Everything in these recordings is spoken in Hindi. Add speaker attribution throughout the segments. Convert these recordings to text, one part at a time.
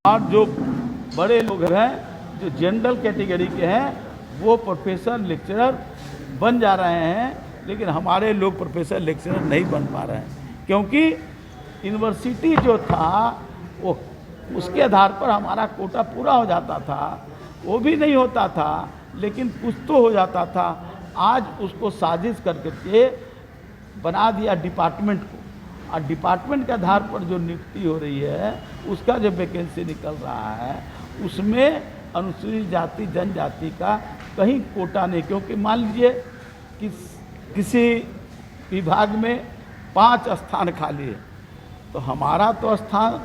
Speaker 1: और जो बड़े लोग हैं जो जनरल कैटेगरी के हैं वो प्रोफेसर लेक्चरर बन जा रहे हैं, लेकिन हमारे लोग प्रोफेसर लेक्चरर नहीं बन पा रहे हैं, क्योंकि यूनिवर्सिटी जो था वो उसके आधार पर हमारा कोटा पूरा हो जाता था, वो भी नहीं होता था, लेकिन कुछ तो हो जाता था। आज उसको साजिश करके बना दिया डिपार्टमेंट को, और डिपार्टमेंट के आधार पर जो नियुक्ति हो रही है उसका जो वैकेंसी निकल रहा है उसमें अनुसूचित जाति जनजाति का कहीं कोटा नहीं। क्योंकि मान लीजिए कि किसी विभाग में 5 स्थान खाली है, तो हमारा तो स्थान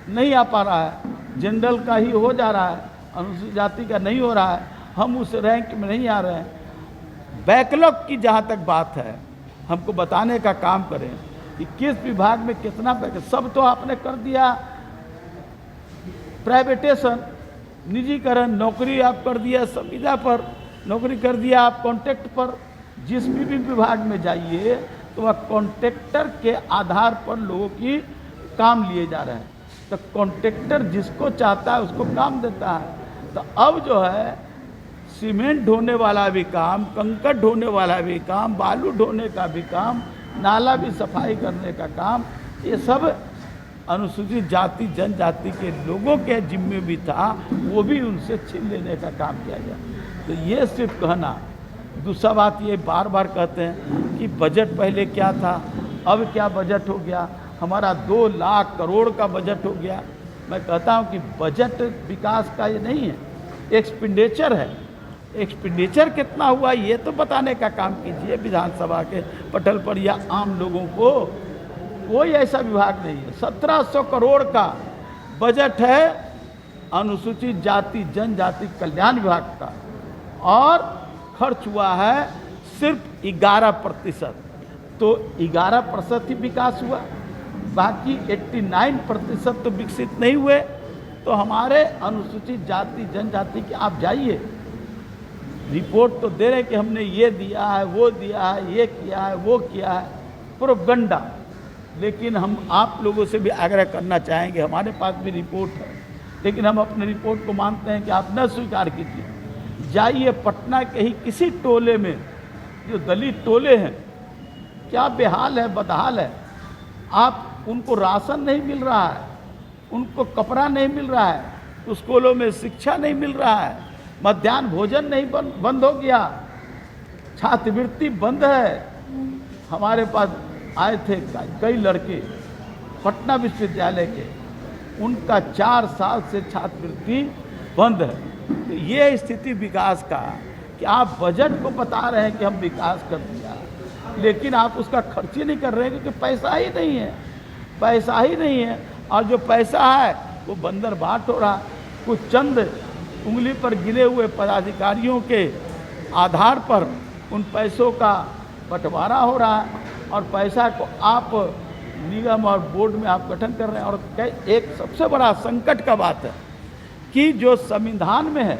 Speaker 1: नहीं आ पा रहा है, जनरल का ही हो जा रहा है, अनुसूचित जाति का नहीं हो रहा है, हम उस रैंक में नहीं आ रहे हैं। बैकलॉग की जहाँ तक बात है, हमको बताने का काम करें कि किस विभाग में कितना बैकलॉग। सब तो आपने कर दिया प्राइवेटेशन, निजीकरण, नौकरी आप कर दिया संविदा पर, नौकरी कर दिया आप कॉन्ट्रैक्ट पर। जिस भी विभाग में जाइए तो वह कॉन्ट्रैक्टर के आधार पर लोगों की काम लिए जा रहे हैं। तो कॉन्ट्रैक्टर जिसको चाहता है उसको काम देता है। तो अब जो है सीमेंट ढोने वाला भी काम, कंकड़ ढोने वाला भी काम, बालू ढोने का भी काम, नाला भी सफाई करने का काम, ये सब अनुसूचित जाति जनजाति के लोगों के जिम्मे भी था, वो भी उनसे छीन लेने का काम किया गया। तो ये सिर्फ कहना। दूसरा बात ये बार बार कहते हैं कि बजट पहले क्या था, अब क्या बजट हो गया, हमारा 2 लाख करोड़ का बजट हो गया। मैं कहता हूँ कि बजट विकास का ये नहीं है, एक्सपेंडिचर है। एक्सपेंडिचर कितना हुआ ये तो बताने का काम कीजिए विधानसभा के पटल पर, या आम लोगों को। कोई ऐसा विभाग नहीं है। 1700 करोड़ का बजट है अनुसूचित जाति जनजाति कल्याण विभाग का, और खर्च हुआ है सिर्फ 11%। तो 11% ही विकास हुआ, बाकी 89% तो विकसित नहीं हुए। तो हमारे अनुसूचित जाति जनजाति की आप जाइए, रिपोर्ट तो दे रहे कि हमने ये दिया है, वो दिया है, ये किया है, वो किया है, प्रोपगंडा। लेकिन हम आप लोगों से भी आग्रह करना चाहेंगे, हमारे पास भी रिपोर्ट है, लेकिन हम अपने रिपोर्ट को मानते हैं कि आप न स्वीकार कीजिए। जाइए पटना के ही किसी टोले में, जो दलित टोले हैं, क्या बेहाल है, बदहाल है। आप उनको राशन नहीं मिल रहा है, उनको कपड़ा नहीं मिल रहा है, स्कूलों में शिक्षा नहीं मिल रहा है, मध्याह्न भोजन नहीं बंद हो गया, छात्रवृत्ति बंद है। हमारे पास आए थे कई लड़के पटना विश्वविद्यालय के, उनका 4 साल से छात्रवृत्ति बंद है। तो ये स्थिति विकास का, कि आप बजट को बता रहे हैं कि हम विकास कर दिया, लेकिन आप उसका खर्च ही नहीं कर रहे हैं, क्योंकि पैसा ही नहीं है, पैसा ही नहीं है। और जो पैसा है वो बंदर बाट हो रहा है, कुछ चंद उंगली पर गिने हुए पदाधिकारियों के आधार पर उन पैसों का बंटवारा हो रहा है, और पैसा को आप निगम और बोर्ड में आप गठन कर रहे हैं। और एक सबसे बड़ा संकट का बात है कि जो संविधान में है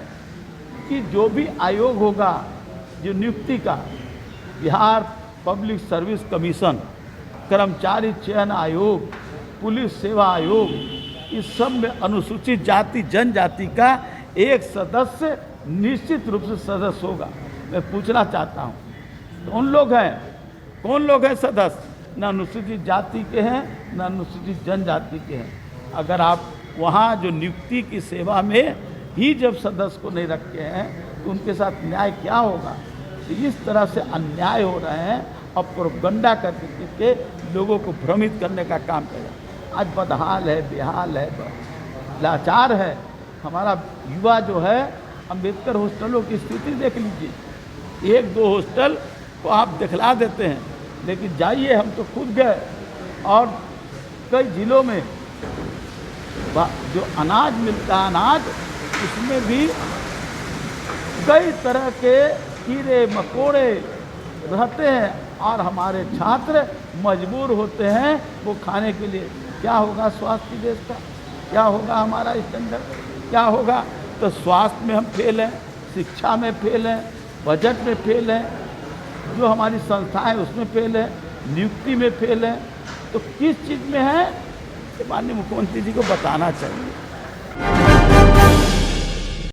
Speaker 1: कि जो भी आयोग होगा, जो नियुक्ति का, बिहार पब्लिक सर्विस कमीशन, कर्मचारी चयन आयोग, पुलिस सेवा आयोग, इस सब में अनुसूचित जाति जनजाति का एक सदस्य निश्चित रूप से सदस्य होगा। मैं पूछना चाहता हूँ, कौन लोग हैं, कौन लोग हैं सदस्य? न अनुसूचित जाति के हैं, न अनुसूचित जनजाति के हैं। अगर आप वहाँ जो नियुक्ति की सेवा में ही जब सदस्य को नहीं रखे हैं तो उनके साथ न्याय क्या होगा? तो इस तरह से अन्याय हो रहे हैं, और प्रोपगंडा करके लोगों को भ्रमित करने का काम किया। आज बदहाल है, बेहाल है, लाचार है हमारा युवा जो है। अंबेडकर हॉस्टलों की स्थिति देख लीजिए, 1-2 हॉस्टल को आप दिखला देते हैं, लेकिन जाइए, हम तो खुद गए, और कई जिलों में जो अनाज मिलता है, अनाज उसमें भी कई तरह के कीड़े मकोड़े रहते हैं, और हमारे छात्र मजबूर होते हैं वो खाने के लिए। क्या होगा स्वास्थ्य देश का, क्या होगा हमारा स्टैंडर्ड, क्या होगा? तो स्वास्थ्य में हम फेल हैं, शिक्षा में फेल हैं, बजट में फेल हैं, जो हमारी संस्थाएं उसमें फेल है, नियुक्ति में फेल है। तो किस चीज़ में है, माननीय मुख्यमंत्री जी को बताना चाहिए।